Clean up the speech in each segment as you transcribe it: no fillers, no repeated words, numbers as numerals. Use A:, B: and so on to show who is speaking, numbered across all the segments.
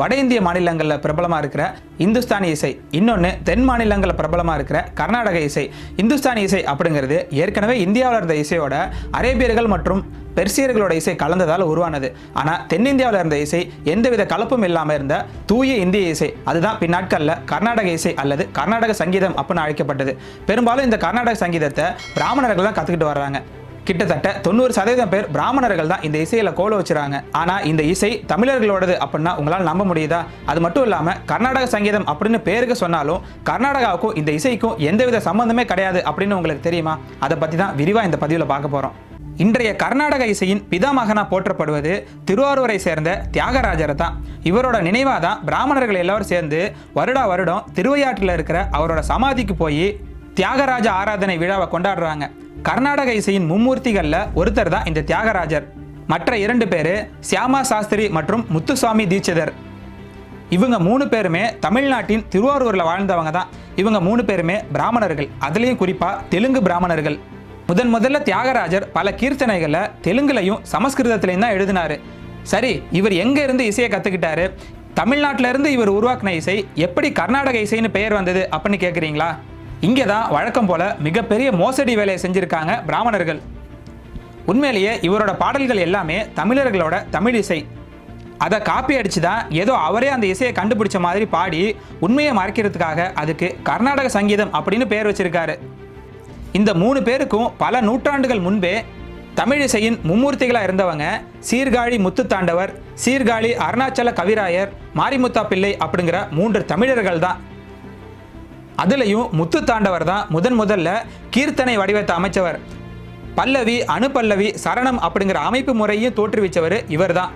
A: வட இந்திய மாநிலங்களில் பிரபலமாக இருக்கிற இந்துஸ்தானி இசை, இன்னொன்று தென் மாநிலங்களில் பிரபலமாக இருக்கிற கர்நாடக இசை. இந்துஸ்தானி இசை அப்படிங்கிறது ஏற்கனவே இந்தியாவில் இருந்த இசையோட அரேபியர்கள் மற்றும் பெர்சியர்களோட இசை கலந்ததால் உருவானது. ஆனால் தென்னிந்தியாவில் இருந்த இசை எந்தவித கலப்பும் இல்லாமல் இருந்த தூய இந்திய இசை, அதுதான் பின்னாட்களில் கர்நாடக இசை அல்லது கர்நாடக சங்கீதம் அப்படின்னு அழைக்கப்பட்டது. பெரும்பாலும் இந்த கர்நாடக சங்கீதத்தை பிராமணர்கள் தான் கற்றுக்கிட்டு வர்றாங்க. கிட்டத்தட்ட 90% பேர் பிராமணர்கள் தான் இந்த இசையில கோல வச்சுறாங்க. ஆனா இந்த இசை தமிழர்களோடது அப்படின்னா உங்களால் நம்ப முடியுதா? அது மட்டும் இல்லாம கர்நாடக சங்கீதம் அப்படின்னு பேருக்கு சொன்னாலும் கர்நாடகாவுக்கும் இந்த இசைக்கும் எந்தவித சம்பந்தமே கிடையாது அப்படின்னு உங்களுக்கு தெரியுமா? அதை பத்தி தான் விரிவா இந்த பதிவுல பார்க்க போறோம். இன்றைய கர்நாடக இசையின் பிதாமகனா போற்றப்படுவது திருவாரூரை சேர்ந்த தியாகராஜரை தான். இவரோட நினைவாக தான் பிராமணர்கள் எல்லாரும் சேர்ந்து வருடா வருடம் திருவையாற்றில் இருக்கிற அவரோட சமாதிக்கு போய் தியாகராஜ ஆராதனை விழாவை கொண்டாடுறாங்க. கர்நாடக இசையின் மும்மூர்த்திகளில் ஒருத்தர் தான் இந்த தியாகராஜர். மற்ற 2 பேர் சியாமா சாஸ்திரி மற்றும் முத்துசாமி தீட்சிதர். இவங்க 3 பேருமே தமிழ்நாட்டின் திருவாரூரில் வாழ்ந்தவங்க தான். இவங்க 3 பேருமே பிராமணர்கள், அதுலேயும் குறிப்பாக தெலுங்கு பிராமணர்கள். முதல்ல தியாகராஜர் பல கீர்த்தனைகளை தெலுங்குலையும் சமஸ்கிருதத்திலையும் தான் எழுதினாரு. சரி, இவர் எங்கே இருந்து இசையை கற்றுக்கிட்டாரு? தமிழ்நாட்டில இருந்து இவர் உருவாக்கின இசை எப்படி கர்நாடக இசைன்னு பெயர் வந்தது அப்படின்னு கேட்குறீங்களா? இங்கே தான் வழக்கம் போல மிகப்பெரிய மோசடி வேலையை செஞ்சுருக்காங்க பிராமணர்கள். உண்மையிலேயே இவரோட பாடல்கள் எல்லாமே தமிழர்களோட தமிழ் இசை. அதை காப்பி அடிச்சு தான் ஏதோ அவரே அந்த இசையை கண்டுபிடிச்ச மாதிரி பாடி உண்மையை மறைக்கிறதுக்காக அதுக்கு கர்நாடக சங்கீதம் அப்படின்னு பேர் வச்சிருக்காரு. இந்த 3 பேருக்கும் பல நூற்றாண்டுகள் முன்பே தமிழ் இசையின் மும்மூர்த்திகளாக இருந்தவங்க சீர்காழி முத்துத்தாண்டவர், சீர்காழி அருணாச்சல கவிராயர், மாரிமுத்தா பிள்ளை அப்படிங்கிற 3 தமிழர்கள் தான். அதுலேயும் முத்துத்தாண்டவர் தான் முதல்ல கீர்த்தனை வடிவத்தை அமைச்சவர். பல்லவி, அணுபல்லவி, சரணம் அப்படிங்கிற அமைப்பு முறையும் தோற்றுவிச்சவர் இவர் தான்.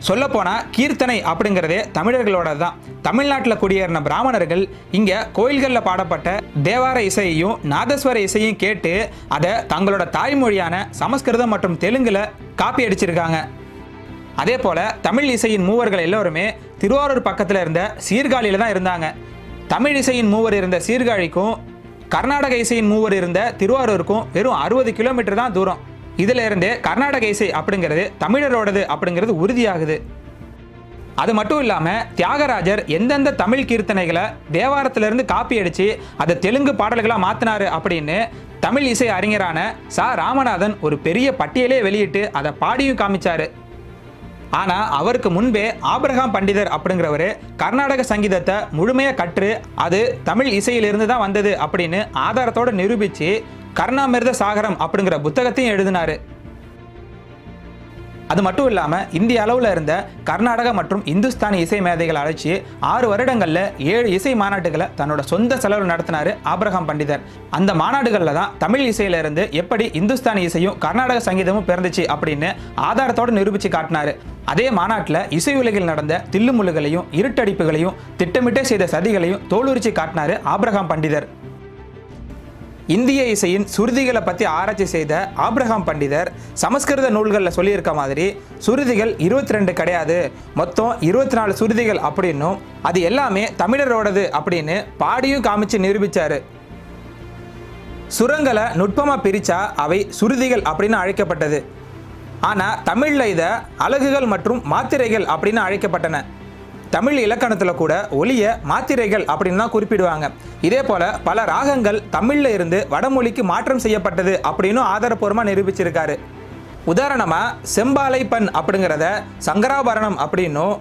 A: சொல்லப்போனால் கீர்த்தனை அப்படிங்கிறதே தமிழர்களோட தான். தமிழ்நாட்டில் குடியேறின பிராமணர்கள் இங்கே கோயில்களில் பாடப்பட்ட தேவார இசையையும் நாதஸ்வர இசையும் கேட்டு அதை தங்களோட தாய்மொழியான சமஸ்கிருதம் மற்றும் தெலுங்குல காப்பி அடிச்சிருக்காங்க. அதே போல் தமிழ் இசையின் மூவர்கள் எல்லோருமே திருவாரூர் பக்கத்தில் இருந்த சீர்காழியில் தான் இருந்தாங்க. தமிழ் இசையின் மூவர் இருந்த சீர்காழிக்கும் கர்நாடக இசையின் மூவர் இருந்த திருவாரூருக்கும் வெறும் 60 கிலோமீட்டர் தான் தூரம். இதில் இருந்தே கர்நாடக இசை அப்படிங்கிறது தமிழரோடது அப்படிங்கிறது உறுதியாகுது. அது மட்டும் இல்லாமல் தியாகராஜர் எந்தெந்த தமிழ் கீர்த்தனைகளை தேவாரத்திலிருந்து காப்பி அடித்து அதை தெலுங்கு பாடல்களாக மாற்றினாரு அப்படின்னு தமிழ் இசை அறிஞரான சா ராமநாதன் ஒரு பெரிய பட்டியலே வெளியிட்டு அதை பாடியும் காமிச்சாரு. ஆனால் அவருக்கு முன்பே ஆபிரகாம் பண்டிதர் அப்படிங்கிறவர் கர்நாடக சங்கீதத்தை முழுமையாக கற்று அது தமிழ் இசையிலிருந்து தான் வந்தது அப்படின்னு ஆதாரத்தோடு நிரூபித்து கர்ணாமிர்த சாகரம் அப்படிங்கிற புத்தகத்தையும் எழுதினார். அது மட்டும் இல்லாமல் இந்திய அளவில் இருந்த கர்நாடக மற்றும் இந்துஸ்தானி இசை மேதைகளை அழைச்சி 6 வருடங்களில் 7 இசை மாநாட்டுகளை தன்னோட சொந்த செலவில் நடத்தினார் ஆபிரகாம் பண்டிதர். அந்த மாநாடுகளில் தான் தமிழ் இசையிலிருந்து எப்படி இந்துஸ்தானி இசையும் கர்நாடக சங்கீதமும் பிறந்துச்சு அப்படின்னு ஆதாரத்தோடு நிரூபித்து காட்டினார். அதே மாநாட்டில் இசை உலகில் நடந்த தில்லுமுள்ளுகளையும் இருட்டடிப்புகளையும் திட்டமிட்டே செய்த சதிகளையும் தோலுரிச்சு காட்டினார் ஆபிரகாம் பண்டிதர். இந்திய இசையின் சுருதிகளை பற்றி ஆராய்ச்சி செய்த ஆபிரகாம் பண்டிதர் சமஸ்கிருத நூல்களில் சொல்லியிருக்க மாதிரி சுருதிகள் 22 கிடையாது, மொத்தம் 24 சுருதிகள் அப்படின்னும் அது எல்லாமே தமிழரோடது அப்படின்னு பாடியும் காமிச்சு நிரூபித்தார். சுரங்களை நுட்பமாக பிரித்தா அவை சுருதிகள் அப்படின்னு அழைக்கப்பட்டது. ஆனால் தமிழில் இதை அலகுகள் மற்றும் மாத்திரைகள் அப்படின்னு அழைக்கப்பட்டன. தமிழ் இலக்கணத்தில் கூட ஒலிய மாத்திரைகள் அப்படின்னு தான் குறிப்பிடுவாங்க. இதே போல் பல ராகங்கள் தமிழில் இருந்து வடமொழிக்கு மாற்றம் செய்யப்பட்டது அப்படின்னு ஆதாரப்பூர்வமாக நிரூபிச்சிருக்காரு. உதாரணமாக செம்பாலைப்பண் அப்படிங்கிறத சங்கராபரணம் அப்படின்னும்,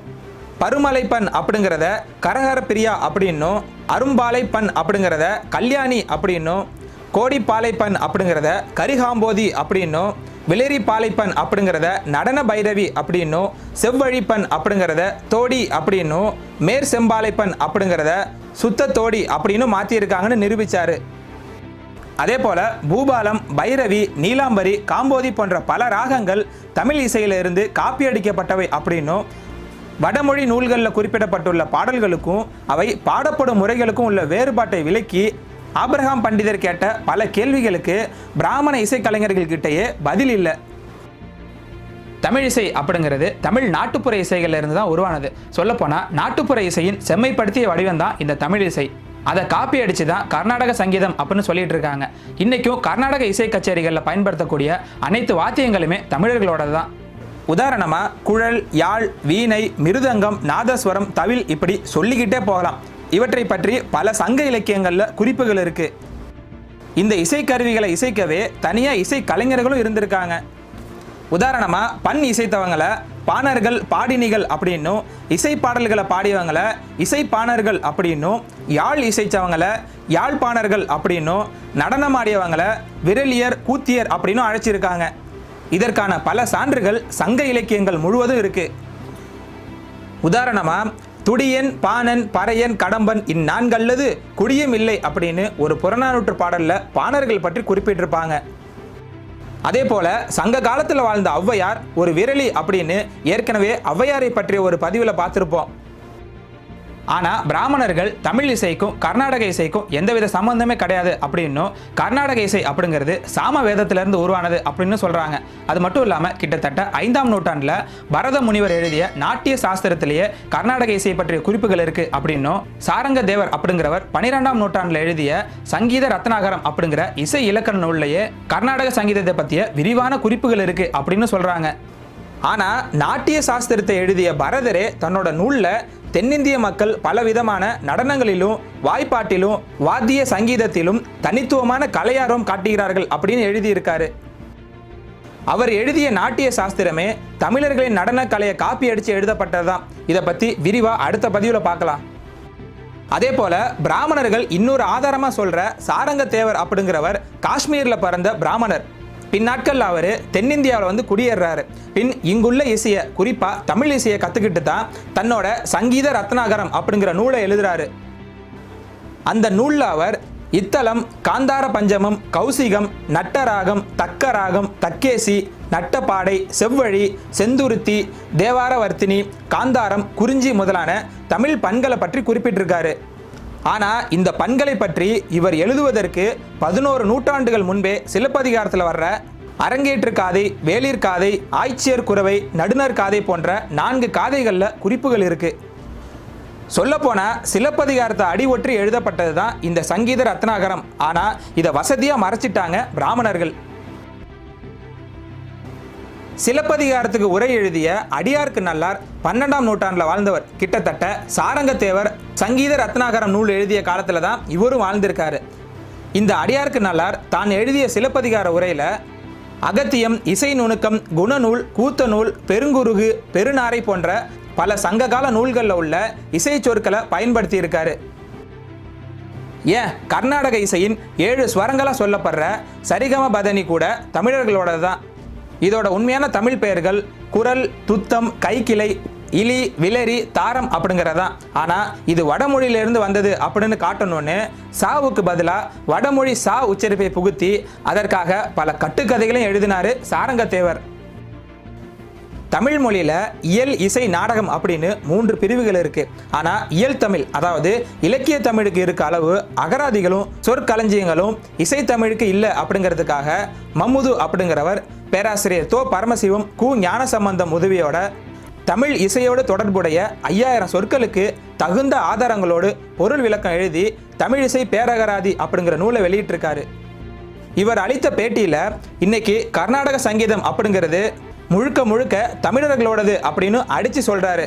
A: பருமலைப்பண் அப்படிங்கிறத கரகர அப்படின்னும், அரும்பாலைப்பண் அப்படிங்கிறத கல்யாணி அப்படின்னும், கோடிப்பாலைப்பண் அப்படிங்கிறத கரிகாம்போதி அப்படின்னும், விலேரி பாலைப்பன் அப்படிங்கிறத நடன பைரவி அப்படின்னும், செவ்வழிப்பன் அப்படிங்கிறத தோடி அப்படின்னும், மேற் செம்பாலைப்பன் அப்படிங்கிறத சுத்த தோடி அப்படின்னு மாற்றியிருக்காங்கன்னு நிரூபித்தார். அதே போல் பூபாலம், பைரவி, நீலாம்பரி, காம்போதி போன்ற பல ராகங்கள் தமிழ் இசையிலிருந்து காப்பி அடிக்கப்பட்டவை அப்படின்னும், வடமொழி நூல்களில் குறிப்பிடப்பட்டுள்ள பாடல்களுக்கும் அவை பாடப்படும் முறைகளுக்கும் உள்ள வேறுபாட்டை விளக்கி ஆபிரகாம் பண்டிதர் கேட்ட பல கேள்விகளுக்கு பிராமண இசைக்கலைஞர்கள்கிட்டயே பதில் இல்லை. தமிழ் இசை அப்படிங்கிறது தமிழ் நாட்டுப்புற இசைகள்ல இருந்து தான் உருவானது. சொல்லப்போனால் நாட்டுப்புற இசையின் செம்மைப்படுத்திய வடிவம் தான் இந்த தமிழ் இசை. அதை காப்பி அடித்து தான் கர்நாடக சங்கீதம் அப்படின்னு சொல்லிட்டு இருக்காங்க. இன்றைக்கும் கர்நாடக இசை கச்சேரிகளில் பயன்படுத்தக்கூடிய அனைத்து வாத்தியங்களுமே தமிழர்களோட தான். உதாரணமாக குழல், யாழ், வீணை, மிருதங்கம், நாதஸ்வரம், தவில் இப்படி சொல்லிக்கிட்டே போகலாம். இவற்றை பற்றி பல சங்க இலக்கியங்களில் குறிப்புகள் இருக்கு. இந்த இசைக்கருவிகளை இசைக்கவே தனியாக இசை கலைஞர்களும் இருந்திருக்காங்க. உதாரணமாக பண் இசைத்தவங்களை பாணர்கள், பாடினிகள் அப்படின்னும், இசை பாடல்களை பாடியவங்களை இசைப்பாணர்கள் அப்படின்னும், யாழ் இசைத்தவங்களை யாழ்ப்பாணர்கள் அப்படின்னும், நடனமாடியவங்களை விரலியர், கூத்தியர் அப்படின்னும் அழைச்சிருக்காங்க. இதற்கான பல சான்றுகள் சங்க இலக்கியங்கள் முழுவதும் இருக்கு. உதாரணமா துடியன், பாணன், பறையன், கடம்பன் இந்நான்கல்லது குடியும் இல்லை அப்படின்னு ஒரு புறநானூற்று பாடல்ல பாணர்கள் பற்றி குறிப்பிட்டிருப்பாங்க. அதே போல சங்க காலத்தில் வாழ்ந்த ஔவையார் ஒரு விரலி அப்படின்னு ஏற்கனவே ஔவையாரை பற்றிய ஒரு பதிவில் பார்த்துருப்போம். ஆனால் பிராமணர்கள் தமிழ் இசைக்கும் கர்நாடக இசைக்கும் எந்தவித சம்பந்தமே கிடையாது அப்படின்னும், கர்நாடக இசை அப்படிங்கிறது சாம வேதத்திலிருந்து உருவானது அப்படின்னு சொல்கிறாங்க. அது மட்டும் இல்லாமல் கிட்டத்தட்ட 5ஆம் நூற்றாண்டில் பரத முனிவர் எழுதிய நாட்டிய சாஸ்திரத்திலேயே கர்நாடக இசை பற்றிய குறிப்புகள் இருக்குது அப்படின்னும், சாரங்க தேவர் அப்படிங்கிறவர் 12ஆம் நூற்றாண்டில் எழுதிய சங்கீத ரத்னாகரம் அப்படிங்கிற இசை இலக்கண நூல்லையே கர்நாடக சங்கீதத்தை பற்றிய விரிவான குறிப்புகள் இருக்குது அப்படின்னு சொல்கிறாங்க. ஆனால் நாட்டிய சாஸ்திரத்தை எழுதிய பரதரே தன்னோட நூலில் தென்னிந்திய மக்கள் பலவிதமான நடனங்களிலும், வாய்ப்பாட்டிலும், வாத்திய சங்கீதத்திலும் தனித்துவமான கலையார்வம் காட்டுகிறார்கள் அப்படின்னு எழுதியிருக்காரு. அவர் எழுதிய நாட்டிய சாஸ்திரமே தமிழர்களின் நடன கலையை காப்பி அடித்து எழுதப்பட்டதுதான். இதை பற்றி விரிவாக அடுத்த பதிவில் பார்க்கலாம். அதே போல பிராமணர்கள் இன்னொரு ஆதாரமாக சொல்கிற சாரங்க தேவர் அப்படிங்கிறவர் காஷ்மீரில் பிறந்த பிராமணர். பின்னாட்கள் அவர் தென்னிந்தியாவில் குடியேறாரு. பின் இங்குள்ள இசையை, குறிப்பாக தமிழ் இசையை கற்றுக்கிட்டு தான் தன்னோட சங்கீத ரத்னாகரம் அப்படிங்கிற நூலை எழுதுறாரு. அந்த நூலில் அவர் இத்தலம், காந்தார பஞ்சமம், கௌசிகம், நட்டராகம், தக்கராகம், தக்கேசி, நட்டப்பாடை, செவ்வழி, செந்துருத்தி, தேவாரவர்த்தினி, காந்தாரம், குறிஞ்சி முதலான தமிழ் பண்களை பற்றி குறிப்பிட்டிருக்காரு. ஆனால் இந்த பண்களை பற்றி இவர் எழுதுவதற்கு 11 நூற்றாண்டுகள் முன்பே சிலப்பதிகாரத்தில் வர்ற அரங்கேற்று காதை, வேளிர் காதை, ஆய்ச்சியர் குரவை, நடுநர் காதை போன்ற 4 காதைகளில் குறிப்புகள் இருக்கு. சொல்லப்போனால் சிலப்பதிகாரத்தை அடி ஒற்றி எழுதப்பட்டது தான் இந்த சங்கீத ரத்னாகரம். ஆனால் இதை வசதியாக மறைச்சிட்டாங்க பிராமணர்கள். சிலப்பதிகாரத்துக்கு உரை எழுதிய அடியார்க்கு நல்லார் 12ஆம் நூற்றாண்டில் வாழ்ந்தவர். கிட்டத்தட்ட சாரங்கத்தேவர் சங்கீத ரத்னாகரம் நூல் எழுதிய காலத்தில் தான் இவரும் வாழ்ந்திருக்காரு. இந்த அடியார்க்கு நல்லார் தான் எழுதிய சிலப்பதிகார உரையில் அகத்தியம், இசை நுணுக்கம், குணநூல், கூத்த நூல், பெருங்குருகு, பெருநாரை போன்ற பல சங்ககால நூல்களில் உள்ள இசை சொற்களை பயன்படுத்தி இருக்காரு. ஏன் கர்நாடக இசையின் 7 ஸ்வரங்களாக சொல்லப்படுற சரிகம பதனி கூட தமிழர்களோட தான். இதோட உண்மையான தமிழ் பெயர்கள் குரல், துத்தம், கைக்கிளை, இலி, விலரி, தாரம் அப்படிங்கிறதான். ஆனால் இது வடமொழியிலிருந்து வந்தது அப்படின்னு காட்டணும்னு சாவுக்கு பதிலாக வடமொழி சா உச்சரிப்பை புகுத்தி அதற்காக பல கட்டுக்கதைகளையும் எழுதினார் சாரங்கத்தேவர். தமிழ் மொழியில் இயல், இசை, நாடகம் அப்படின்னு 3 பிரிவுகள் இருக்குது. ஆனால் இயல் தமிழ், அதாவது இலக்கிய தமிழுக்கு இருக்க அளவு அகராதிகளும் சொற்களஞ்சியங்களும் இசைத்தமிழுக்கு இல்லை அப்படிங்கிறதுக்காக மம்முது அப்படிங்கிறவர் பேராசிரியர் தோ பரமசிவம், கு ஞானசம்பந்தம் உதவியோட தமிழ் இசையோடு தொடர்புடைய 5000 சொற்களுக்கு தகுந்த ஆதாரங்களோடு பொருள் விளக்கம் எழுதி தமிழ் இசை பேரகராதி அப்படிங்கிற நூலை வெளியிட்டிருக்காரு. இவர் அளித்த பேட்டியில் இன்னைக்கு கர்நாடக சங்கீதம் அப்படிங்கிறது முழுக்க முழுக்க தமிழர்களோடது அப்படின்னு அடித்து சொல்கிறாரு.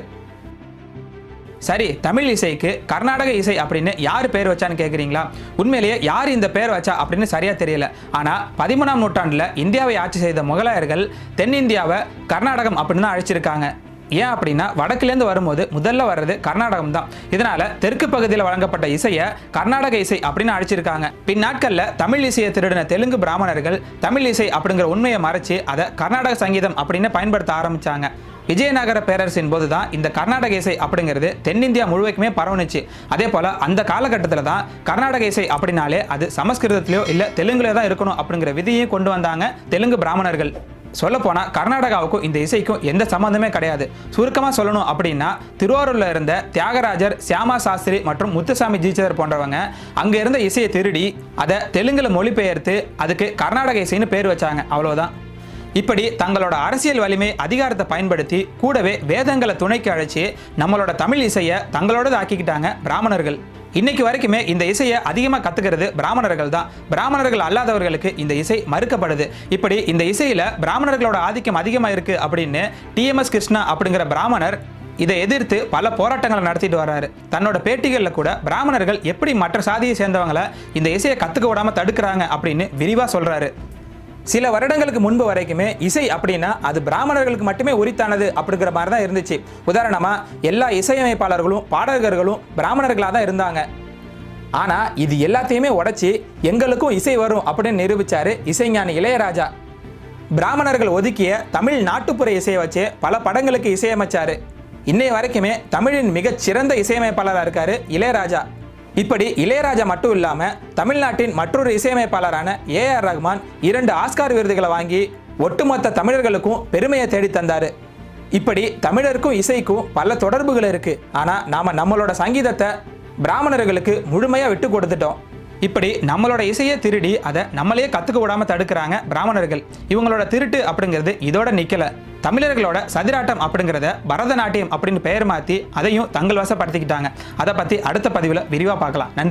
A: சரி, தமிழ் இசைக்கு கர்நாடக இசை அப்படின்னு யார் பேர் வச்சான்னு கேட்குறீங்களா? உண்மையிலேயே யார் இந்த பேர் வச்சா அப்படின்னு சரியாக தெரியல. ஆனால் 13ஆம் நூற்றாண்டில் இந்தியாவை ஆட்சி செய்த முகலாயர்கள் தென்னிந்தியாவை கர்நாடகம் அப்படின்னு தான் அழைச்சிருக்காங்க. ஏன் அப்படின்னா வடக்குலேருந்து வரும்போது முதல்ல வர்றது கர்நாடகம் தான். இதனால தெற்கு பகுதியில் வழங்கப்பட்ட இசையை கர்நாடக இசை அப்படின்னு அழைச்சிருக்காங்க. பின்னாட்களில் தமிழ் இசையை திருடின தெலுங்கு பிராமணர்கள் தமிழ் இசை அப்படிங்கிற உண்மையை மறைச்சு அதை கர்நாடக சங்கீதம் அப்படின்னு பயன்படுத்த ஆரம்பிச்சாங்க. விஜயநகர பேரரசின் போது தான் இந்த கர்நாடக இசை அப்படிங்கிறது தென்னிந்தியா முழுவதுக்குமே பரவணுச்சு. அதே போல் அந்த காலகட்டத்தில் தான் கர்நாடக இசை அப்படின்னாலே அது சமஸ்கிருதத்திலையோ இல்லை தெலுங்குலையோ தான் இருக்கணும் அப்படிங்கிற விதியையும் கொண்டு வந்தாங்க தெலுங்கு பிராமணர்கள். சொல்லப்போனால் கர்நாடகாவுக்கும் இந்த இசைக்கும் எந்த சம்மந்தமே கிடையாது. சுருக்கமாக சொல்லணும் அப்படின்னா திருவாரூரில் இருந்த தியாகராஜர், சியாமா சாஸ்திரி மற்றும் முத்துசாமி ஜீச்சர் போன்றவங்க அங்கே இருந்த இசையை திருடி அதை தெலுங்குல மொழிபெயர்த்து அதுக்கு கர்நாடக இசைன்னு பேர் வச்சாங்க. அவ்வளோதான். இப்படி தங்களோட அரசியல் வலிமை, அதிகாரத்தை பயன்படுத்தி கூடவே வேதங்களை துணைக்கு அழைச்சி நம்மளோட தமிழ் இசையை தங்களோடது ஆக்கிக்கிட்டாங்க பிராமணர்கள். இன்னைக்கு வரைக்குமே இந்த இசையை அதிகமாக கத்துக்கிறது பிராமணர்கள் தான். பிராமணர்கள் அல்லாதவர்களுக்கு இந்த இசை மறுக்கப்படுது. இப்படி இந்த இசையில பிராமணர்களோட ஆதிக்கம் அதிகமாக இருக்கு அப்படின்னு TMS கிருஷ்ணா அப்படிங்கிற பிராமணர் இதை எதிர்த்து பல போராட்டங்களை நடத்திட்டு வர்றாரு. தன்னோட பேட்டிகளில் கூட பிராமணர்கள் எப்படி மற்ற சாதியை சேர்ந்தவங்களை இந்த இசையை கத்துக்க விடாம தடுக்கிறாங்க அப்படின்னு விரிவாக சொல்றாரு. சில வருடங்களுக்கு முன்பு வரைக்குமே இசை அப்படின்னா அது பிராமணர்களுக்கு மட்டுமே உரித்தானது அப்படிங்கிற மாதிரி தான் இருந்துச்சு. உதாரணமாக எல்லா இசையமைப்பாளர்களும் பாடகர்களும் பிராமணர்களாக தான் இருந்தாங்க. ஆனால் இது எல்லாத்தையுமே உடைச்சி எங்களுக்கும் இசை வரும் அப்படின்னு நிரூபித்தார் இசைஞானி இளையராஜா. பிராமணர்கள் ஒதுக்கிய தமிழ் நாட்டுப்புற இசையை வச்சு பல படங்களுக்கு இசையமைச்சார். இன்னைய வரைக்குமே தமிழின் மிகச்சிறந்த இசையமைப்பாளராக இருக்கார் இளையராஜா. இப்படி இளையராஜா மட்டும் இல்லாமல் தமிழ்நாட்டின் மற்றொரு இசையமைப்பாளரான AR ரஹ்மான் 2 ஆஸ்கார் விருதுகளை வாங்கி ஒட்டுமொத்த தமிழர்களுக்கும் பெருமையை தேடி தந்தார். இப்படி தமிழருக்கும் இசைக்கும் பல தொடர்புகள் இருக்குது. ஆனால் நாம் நம்மளோட சங்கீதத்தை பிராமணர்களுக்கு முழுமையாக விட்டு கொடுத்துட்டோம். இப்படி நம்மளோட இசையை திருடி அதை நம்மளே கற்றுக்க விடாமல் தடுக்கிறாங்க பிராமணர்கள். இவங்களோட திருட்டு அப்படிங்கிறது இதோட நிற்கலை. தமிழர்களோட சதிராட்டம் அப்படிங்கிறத பரதநாட்டியம் அப்படின்னு பெயர் மாற்றி அதையும் தங்கள் வசப்படுத்திக்கிட்டாங்க. அதை பற்றி அடுத்த பதிவில் விரிவாக பார்க்கலாம். நன்றி.